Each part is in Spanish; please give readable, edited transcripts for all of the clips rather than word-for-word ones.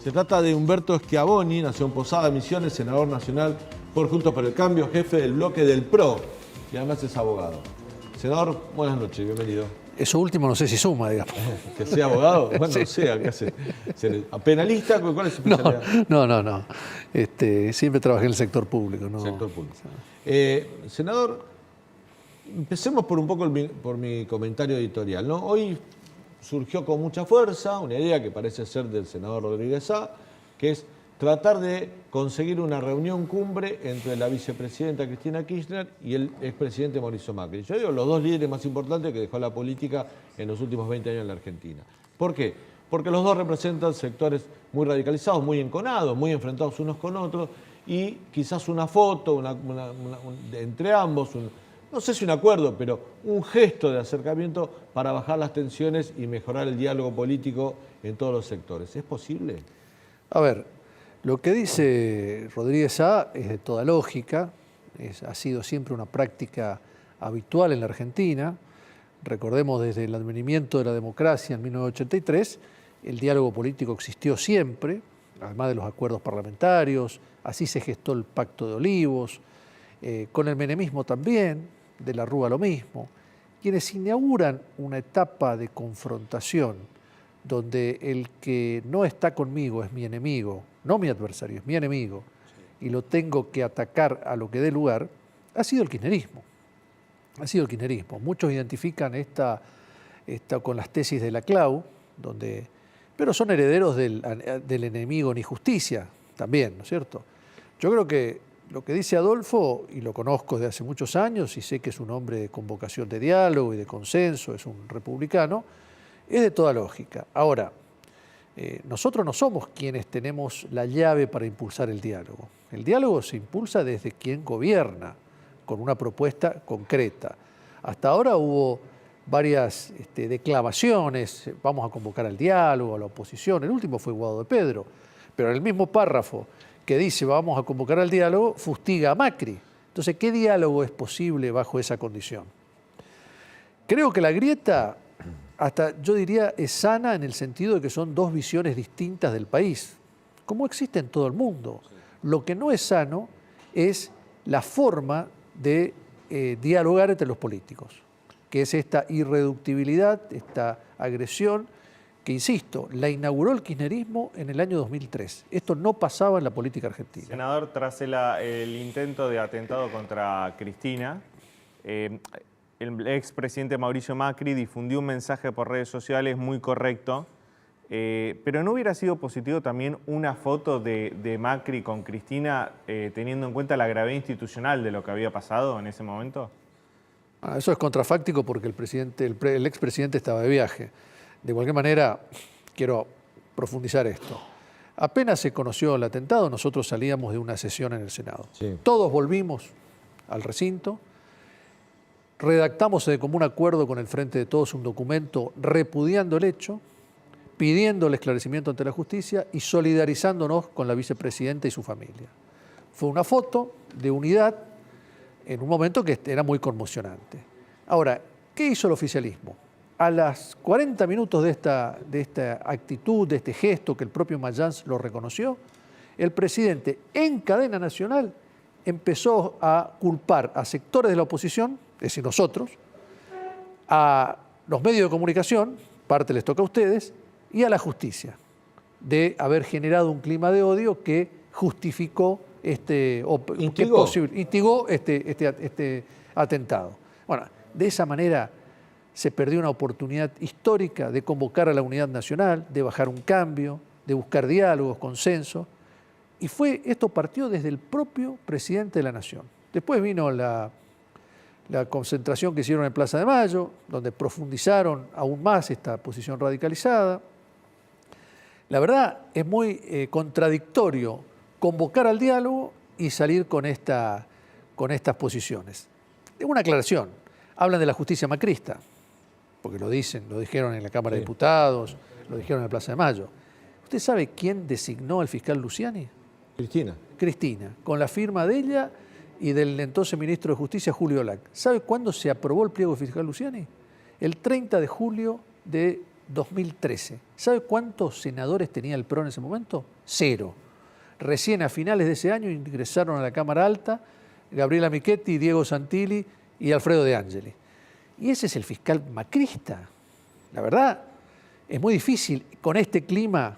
Se trata de Humberto Schiavoni, nació en Posada, Misiones, senador nacional por Juntos por el Cambio, jefe del bloque del PRO y además es abogado. Senador, buenas noches, bienvenido. Eso último no sé si suma, digamos. ¿Que sea abogado? Bueno, Sí. no sé, acá ¿penalista? ¿Cuál es su especialidad? No. Siempre trabajé en el sector público. No. Sector público. Senador, empecemos por un poco por mi comentario editorial, ¿no? Hoy surgió con mucha fuerza una idea que parece ser del senador Rodríguez Sá, que es tratar de conseguir una reunión cumbre entre la vicepresidenta Cristina Kirchner y el expresidente Mauricio Macri. Yo digo los dos líderes más importantes que dejó la política en los últimos 20 años en la Argentina. ¿Por qué? Porque los dos representan sectores muy radicalizados, muy enconados, muy enfrentados unos con otros, y quizás una foto entre ambos, no sé si un acuerdo, pero un gesto de acercamiento para bajar las tensiones y mejorar el diálogo político en todos los sectores. ¿Es posible? A ver, lo que dice Rodríguez Sá es de toda lógica, ha sido siempre una práctica habitual en la Argentina. Recordemos desde el advenimiento de la democracia en 1983, el diálogo político existió siempre, además de los acuerdos parlamentarios, así se gestó el Pacto de Olivos, con el menemismo también, de la Rúa lo mismo, quienes inauguran una etapa de confrontación donde el que no está conmigo es mi enemigo, no mi adversario, es mi enemigo, y lo tengo que atacar a lo que dé lugar, ha sido el kirchnerismo. Ha sido el kirchnerismo. Muchos identifican esta con las tesis de la Clau, pero son herederos del enemigo ni justicia también, ¿no es cierto? Yo creo que lo que dice Adolfo, y lo conozco desde hace muchos años, y sé que es un hombre de convocación de diálogo y de consenso, es un republicano, es de toda lógica. Ahora, nosotros no somos quienes tenemos la llave para impulsar el diálogo. El diálogo se impulsa desde quien gobierna, con una propuesta concreta. Hasta ahora hubo varias declamaciones, vamos a convocar al diálogo, a la oposición, el último fue Guado de Pedro, pero en el mismo párrafo que dice vamos a convocar al diálogo, fustiga a Macri. Entonces, ¿qué diálogo es posible bajo esa condición? Creo que la grieta, hasta yo diría, es sana en el sentido de que son dos visiones distintas del país, como existe en todo el mundo. Lo que no es sano es la forma de dialogar entre los políticos, que es esta irreductibilidad, esta agresión, que insisto, la inauguró el kirchnerismo en el año 2003. Esto no pasaba en la política argentina. Senador, tras el intento de atentado contra Cristina, el expresidente Mauricio Macri difundió un mensaje por redes sociales muy correcto, pero ¿no hubiera sido positivo también una foto de Macri con Cristina teniendo en cuenta la gravedad institucional de lo que había pasado en ese momento? Eso es contrafáctico porque el expresidente estaba de viaje. De cualquier manera, quiero profundizar esto. Apenas se conoció el atentado, nosotros salíamos de una sesión en el Senado. Sí. Todos volvimos al recinto, redactamos de común acuerdo con el Frente de Todos un documento repudiando el hecho, pidiendo el esclarecimiento ante la justicia y solidarizándonos con la vicepresidenta y su familia. Fue una foto de unidad en un momento que era muy conmocionante. Ahora, ¿qué hizo el oficialismo? A las 40 minutos de esta actitud, de este gesto que el propio Mayans lo reconoció, el presidente en cadena nacional empezó a culpar a sectores de la oposición, es decir, nosotros, a los medios de comunicación, parte les toca a ustedes, y a la justicia, de haber generado un clima de odio que justificó instigó este atentado. Bueno, de esa manera se perdió una oportunidad histórica de convocar a la unidad nacional, de bajar un cambio, de buscar diálogos, consenso. Y esto partió desde el propio presidente de la Nación. Después vino la concentración que hicieron en Plaza de Mayo, donde profundizaron aún más esta posición radicalizada. La verdad es muy contradictorio convocar al diálogo y salir con estas posiciones. Una aclaración, hablan de la justicia macrista, porque lo dijeron en la Cámara de Diputados, lo dijeron en la Plaza de Mayo. ¿Usted sabe quién designó al fiscal Luciani? Cristina. Cristina, con la firma de ella y del entonces ministro de Justicia, Julio Lac. ¿Sabe cuándo se aprobó el pliego fiscal Luciani? El 30 de julio de 2013. ¿Sabe cuántos senadores tenía el PRO en ese momento? 0. Recién a finales de ese año ingresaron a la Cámara Alta Gabriela Michetti, Diego Santilli y Alfredo De Angeli. Y ese es el fiscal macrista. La verdad, es muy difícil con este clima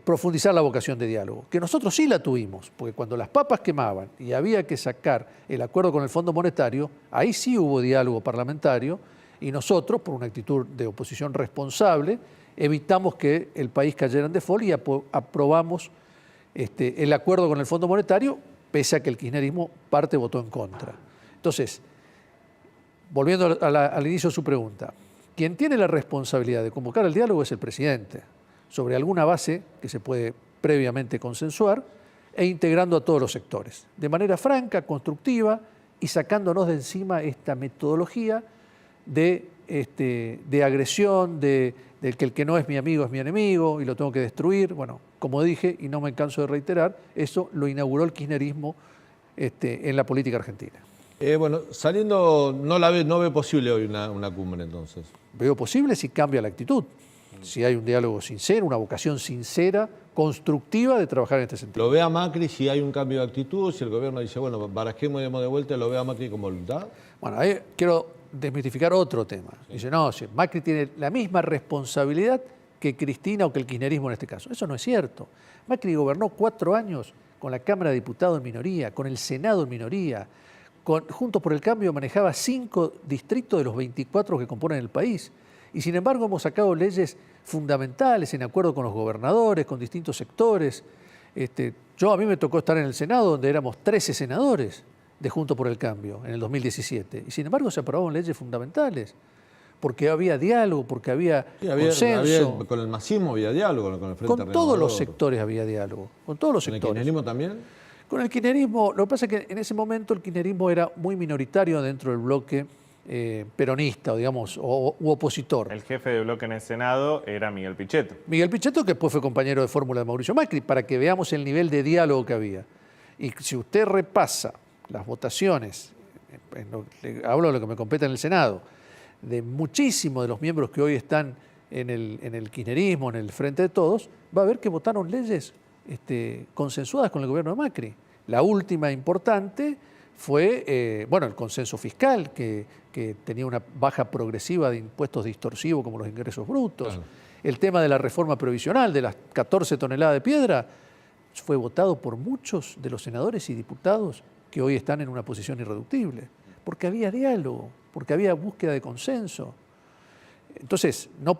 profundizar la vocación de diálogo, que nosotros sí la tuvimos, porque cuando las papas quemaban y había que sacar el acuerdo con el Fondo Monetario, ahí sí hubo diálogo parlamentario y nosotros, por una actitud de oposición responsable, evitamos que el país cayera en default y aprobamos el acuerdo con el Fondo Monetario, pese a que el kirchnerismo parte votó en contra. Entonces, volviendo al inicio de su pregunta, quien tiene la responsabilidad de convocar el diálogo es el presidente, sobre alguna base que se puede previamente consensuar e integrando a todos los sectores, de manera franca, constructiva y sacándonos de encima esta metodología de agresión, de que el que no es mi amigo es mi enemigo y lo tengo que destruir. Bueno, como dije, y no me canso de reiterar, eso lo inauguró el kirchnerismo en la política argentina. Bueno, saliendo, no ve posible hoy una cumbre entonces. Veo posible si cambia la actitud, si hay un diálogo sincero, una vocación sincera, constructiva de trabajar en este sentido. ¿Lo ve a Macri si hay un cambio de actitud? Si el gobierno dice, bueno, barajemos y demos de vuelta, ¿lo ve a Macri con voluntad? Bueno, ahí quiero desmitificar otro tema. Dice, no, si Macri tiene la misma responsabilidad que Cristina o que el kirchnerismo en este caso. Eso no es cierto. Macri gobernó 4 años con la Cámara de Diputados en minoría, con el Senado en minoría, Juntos por el Cambio manejaba 5 distritos de los 24 que componen el país. Y sin embargo hemos sacado leyes fundamentales en acuerdo con los gobernadores, con distintos sectores. A mí me tocó estar en el Senado, donde éramos 13 senadores de Juntos por el Cambio en el 2017. Y sin embargo se aprobaron leyes fundamentales, porque había diálogo, porque había consenso. Con el masismo había diálogo, con el Frente Renovador. Con todos los sectores había diálogo, con todos los sectores. ¿Con el kirchnerismo también? Con el kirchnerismo, lo que pasa es que en ese momento el kirchnerismo era muy minoritario dentro del bloque peronista, u opositor. El jefe de bloque en el Senado era Miguel Pichetto. Miguel Pichetto, que después fue compañero de fórmula de Mauricio Macri, para que veamos el nivel de diálogo que había. Y si usted repasa las votaciones, hablo de lo que me compete en el Senado, de muchísimos de los miembros que hoy están en el kirchnerismo, en el Frente de Todos, va a ver que votaron leyes consensuadas con el gobierno de Macri. La última importante fue el consenso fiscal, que tenía una baja progresiva de impuestos distorsivos como los ingresos brutos. Claro. El tema de la reforma previsional, de las 14 toneladas de piedra, fue votado por muchos de los senadores y diputados que hoy están en una posición irreductible, porque había diálogo, porque había búsqueda de consenso. Entonces, no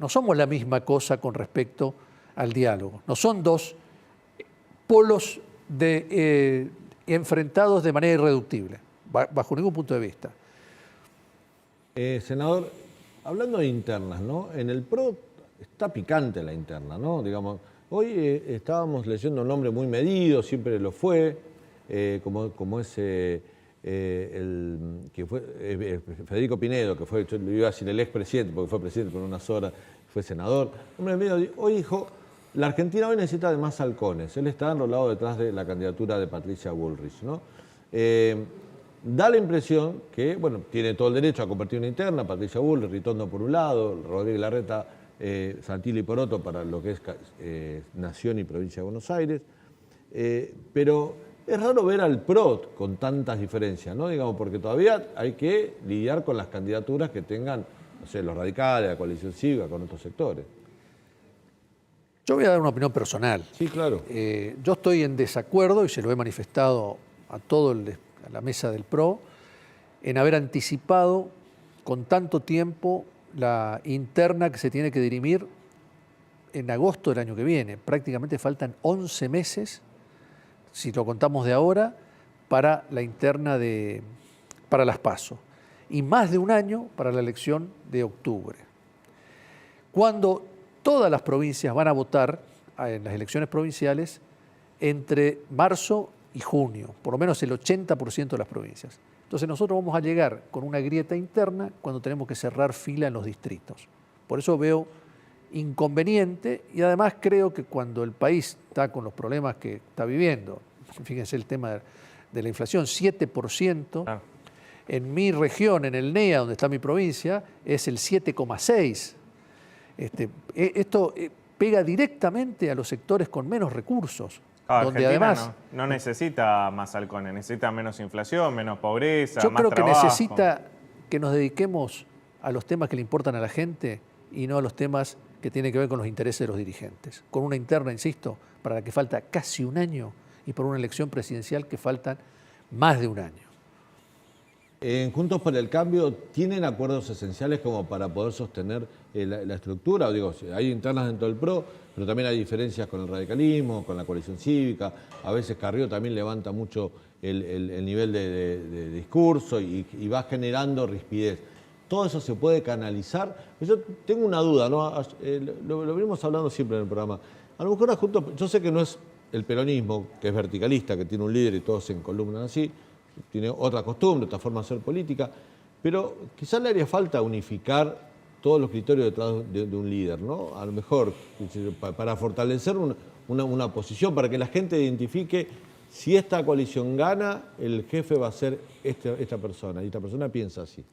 somos la misma cosa con respecto al diálogo. No son dos polos enfrentados de manera irreductible, bajo ningún punto de vista. Senador, hablando de internas, ¿no? En el PRO está picante la interna, ¿no? Digamos, hoy estábamos leyendo un nombre muy medido, siempre lo fue, como es Federico Pinedo, que fue, yo le iba a decir el expresidente, porque fue presidente por unas horas, fue senador. Hombre medio, hoy dijo, la Argentina hoy necesita de más halcones. Él está enrolado detrás de la candidatura de Patricia Bullrich, ¿no? Da la impresión que, bueno, tiene todo el derecho a compartir una interna, Patricia Bullrich, Ritondo por un lado, Rodríguez Larreta, Santilli por otro, para lo que es Nación y Provincia de Buenos Aires. Pero es raro ver al PRO con tantas diferencias, ¿no? Digamos, porque todavía hay que lidiar con las candidaturas que tengan, no sé, los radicales, la coalición cívica, con otros sectores. Yo voy a dar una opinión personal. Sí, claro. Yo estoy en desacuerdo, y se lo he manifestado a la mesa del PRO, en haber anticipado con tanto tiempo la interna que se tiene que dirimir en agosto del año que viene. Prácticamente faltan 11 meses, si lo contamos de ahora, para la interna para las PASO, y más de un año para la elección de octubre. Cuando todas las provincias van a votar en las elecciones provinciales entre marzo y junio, por lo menos el 80% de las provincias. Entonces nosotros vamos a llegar con una grieta interna cuando tenemos que cerrar fila en los distritos. Por eso veo inconveniente, y además creo que cuando el país está con los problemas que está viviendo, fíjense el tema de la inflación, 7%, en mi región, en el NEA, donde está mi provincia, es el 7,6%. Esto pega directamente a los sectores con menos recursos. Donde Argentina además no necesita más halcones, necesita menos inflación, menos pobreza, yo más creo trabajo. que necesita que nos dediquemos a los temas que le importan a la gente y no a los temas que tienen que ver con los intereses de los dirigentes. Con una interna, insisto, para la que falta casi un año y por una elección presidencial que faltan más de un año. En Juntos por el Cambio, ¿tienen acuerdos esenciales como para poder sostener la estructura? Digo, hay internas dentro del PRO, pero también hay diferencias con el radicalismo, con la coalición cívica. A veces Carrió también levanta mucho el nivel de discurso y va generando rispidez. ¿Todo eso se puede canalizar? Yo tengo una duda, ¿no? Lo venimos hablando siempre en el programa. A lo mejor Juntos, yo sé que no es el peronismo, que es verticalista, que tiene un líder y todos se encolumnan así, tiene otra costumbre, otra forma de hacer política, pero quizás le haría falta unificar todos los criterios detrás de un líder, ¿no? A lo mejor para fortalecer una posición, para que la gente identifique si esta coalición gana, el jefe va a ser esta persona, y esta persona piensa así.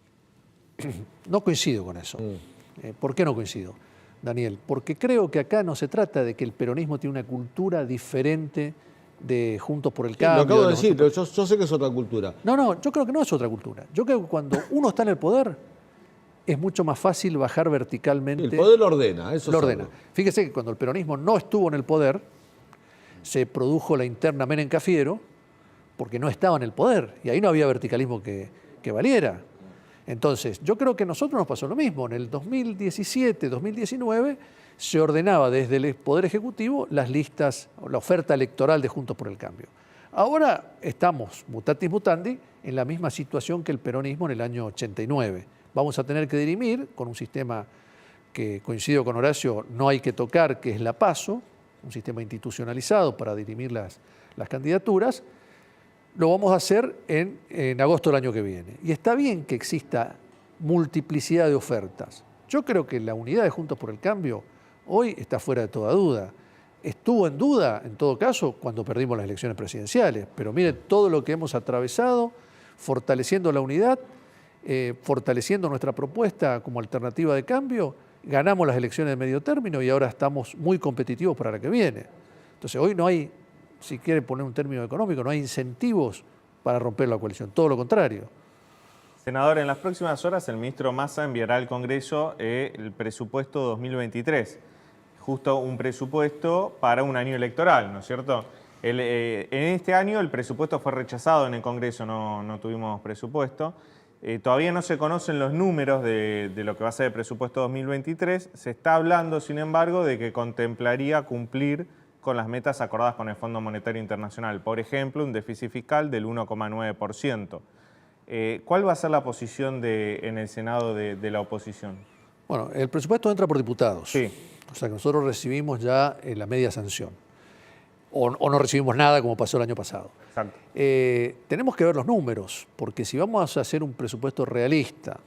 No coincido con eso. ¿Por qué no coincido, Daniel? Porque creo que acá no se trata de que el peronismo tiene una cultura diferente de Juntos por el Cambio. Lo acabo de decir, pero yo sé que es otra cultura. No, yo creo que no es otra cultura. Yo creo que cuando uno está en el poder es mucho más fácil bajar verticalmente. El poder lo ordena, eso lo ordena. Fíjese que cuando el peronismo no estuvo en el poder, se produjo la interna Menem-Cafiero porque no estaba en el poder y ahí no había verticalismo que valiera. Entonces, yo creo que a nosotros nos pasó lo mismo. En el 2017, 2019, se ordenaba desde el Poder Ejecutivo las listas, la oferta electoral de Juntos por el Cambio. Ahora estamos, mutatis mutandi, en la misma situación que el peronismo en el año 89. Vamos a tener que dirimir con un sistema que, coincido con Horacio, no hay que tocar, que es la PASO, un sistema institucionalizado para dirimir las candidaturas. Lo vamos a hacer en agosto del año que viene. Y está bien que exista multiplicidad de ofertas. Yo creo que la unidad de Juntos por el Cambio hoy está fuera de toda duda. Estuvo en duda, en todo caso, cuando perdimos las elecciones presidenciales. Pero mire todo lo que hemos atravesado, fortaleciendo la unidad, fortaleciendo nuestra propuesta como alternativa de cambio. Ganamos las elecciones de medio término y ahora estamos muy competitivos para la que viene. Entonces hoy no hay, si quiere poner un término económico, no hay incentivos para romper la coalición, todo lo contrario. Senador, en las próximas horas el ministro Massa enviará al Congreso el presupuesto 2023, justo un presupuesto para un año electoral, ¿no es cierto? En este año el presupuesto fue rechazado en el Congreso, no tuvimos presupuesto. Todavía no se conocen los números de lo que va a ser el presupuesto 2023. Se está hablando, sin embargo, de que contemplaría cumplir con las metas acordadas con el Fondo Monetario Internacional. Por ejemplo, un déficit fiscal del 1,9%. ¿Cuál va a ser la posición en el Senado de la oposición? Bueno, el presupuesto entra por diputados. Sí. O sea que nosotros recibimos ya la media sanción. O no recibimos nada como pasó el año pasado. Exacto. Tenemos que ver los números, porque si vamos a hacer un presupuesto realista,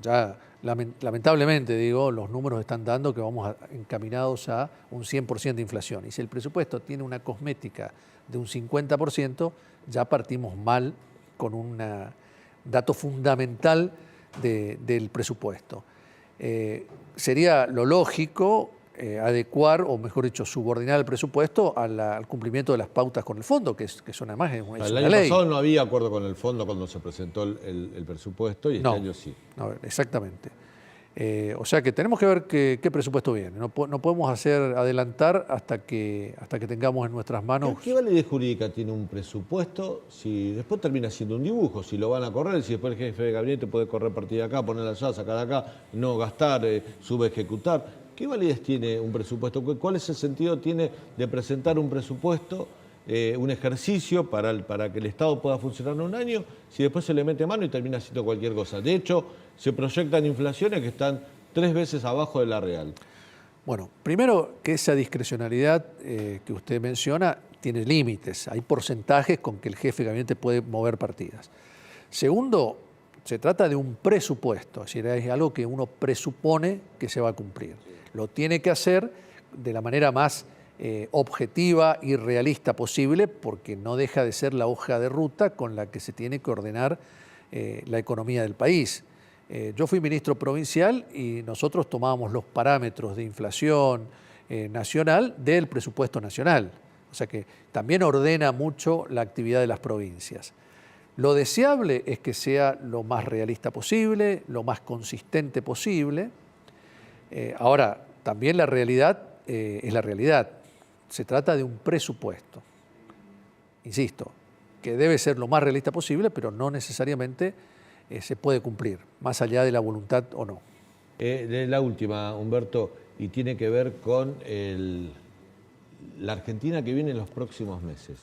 ya lamentablemente digo, los números están dando que vamos encaminados a un 100% de inflación. Y si el presupuesto tiene una cosmética de un 50%, ya partimos mal con un dato fundamental del presupuesto. Sería lo lógico adecuar, o mejor dicho, subordinar el presupuesto al cumplimiento de las pautas con el fondo, que son además es una ley. El año pasado no había acuerdo con el fondo cuando se presentó el presupuesto y este año sí. No, exactamente. O sea que tenemos que ver qué presupuesto viene. No podemos adelantar hasta que tengamos en nuestras manos. ¿Qué validez jurídica tiene un presupuesto si después termina siendo un dibujo? Si lo van a correr, si después el jefe de gabinete puede correr partida acá, ponerla allá, sacar acá, no gastar, subejecutar. ¿Qué validez tiene un presupuesto? ¿Cuál es el sentido tiene de presentar un presupuesto, un ejercicio para que el Estado pueda funcionar en un año, si después se le mete mano y termina haciendo cualquier cosa? De hecho, se proyectan inflaciones que están 3 veces abajo de la real. Bueno, primero que esa discrecionalidad que usted menciona tiene límites. Hay porcentajes con que el jefe de gabinete puede mover partidas. Segundo, se trata de un presupuesto, es decir, es algo que uno presupone que se va a cumplir. Lo tiene que hacer de la manera más objetiva y realista posible, porque no deja de ser la hoja de ruta con la que se tiene que ordenar la economía del país. Yo fui ministro provincial y nosotros tomábamos los parámetros de inflación nacional del presupuesto nacional. O sea que también ordena mucho la actividad de las provincias. Lo deseable es que sea lo más realista posible, lo más consistente posible. Ahora, también la realidad es la realidad. Se trata de un presupuesto, insisto, que debe ser lo más realista posible, pero no necesariamente se puede cumplir, más allá de la voluntad o no. La última, Humberto, y tiene que ver con la Argentina que viene en los próximos meses.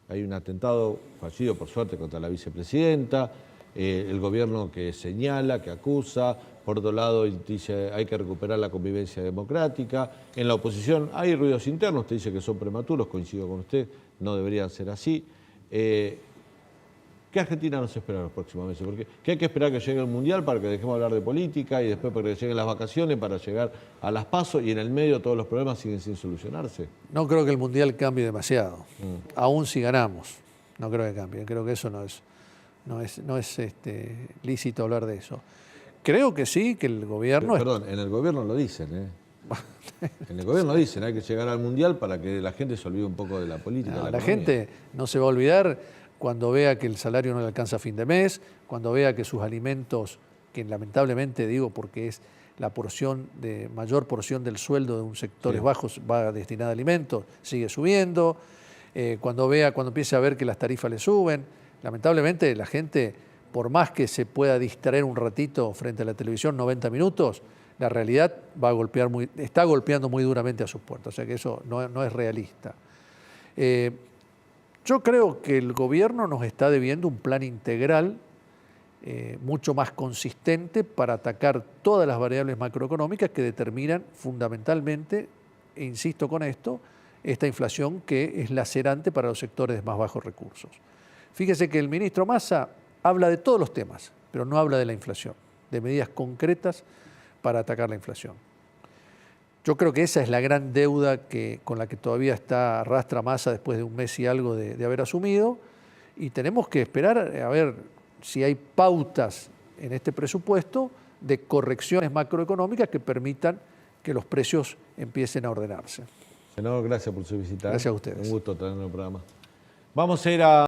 Hay un atentado fallido, por suerte, contra la vicepresidenta, el gobierno que señala, que acusa, por otro lado dice hay que recuperar la convivencia democrática. En la oposición hay ruidos internos, usted dice que son prematuros, coincido con usted, no deberían ser así. ¿Qué Argentina nos espera en los próximos meses? Porque ¿qué hay que esperar que llegue el Mundial para que dejemos de hablar de política y después para que lleguen las vacaciones, para llegar a las PASO y en el medio todos los problemas siguen sin solucionarse? No creo que el Mundial cambie demasiado, aún si ganamos. No creo que cambie, creo que eso no es lícito hablar de eso. Creo que sí, que el gobierno... Perdón, en el gobierno lo dicen, En el gobierno dicen hay que llegar al Mundial para que la gente se olvide un poco de la política. No, la gente no se va a olvidar cuando vea que el salario no le alcanza a fin de mes, cuando vea que sus alimentos, que lamentablemente digo porque es la mayor porción del sueldo de un sectores bajos va destinada a alimentos, sigue subiendo, cuando empiece a ver que las tarifas le suben. Lamentablemente la gente, por más que se pueda distraer un ratito frente a la televisión 90 minutos, la realidad está golpeando muy duramente a sus puertas, o sea que eso no es realista. Yo creo que el gobierno nos está debiendo un plan integral mucho más consistente para atacar todas las variables macroeconómicas que determinan fundamentalmente, e insisto con esto, esta inflación que es lacerante para los sectores de más bajos recursos. Fíjese que el ministro Massa habla de todos los temas, pero no habla de la inflación, de medidas concretas para atacar la inflación. Yo creo que esa es la gran deuda con la que todavía arrastra Massa después de un mes y algo de haber asumido, y tenemos que esperar a ver si hay pautas en este presupuesto de correcciones macroeconómicas que permitan que los precios empiecen a ordenarse. Senador, gracias por su visita. Gracias a ustedes. Un gusto tenerlo en el programa. Vamos a ir a...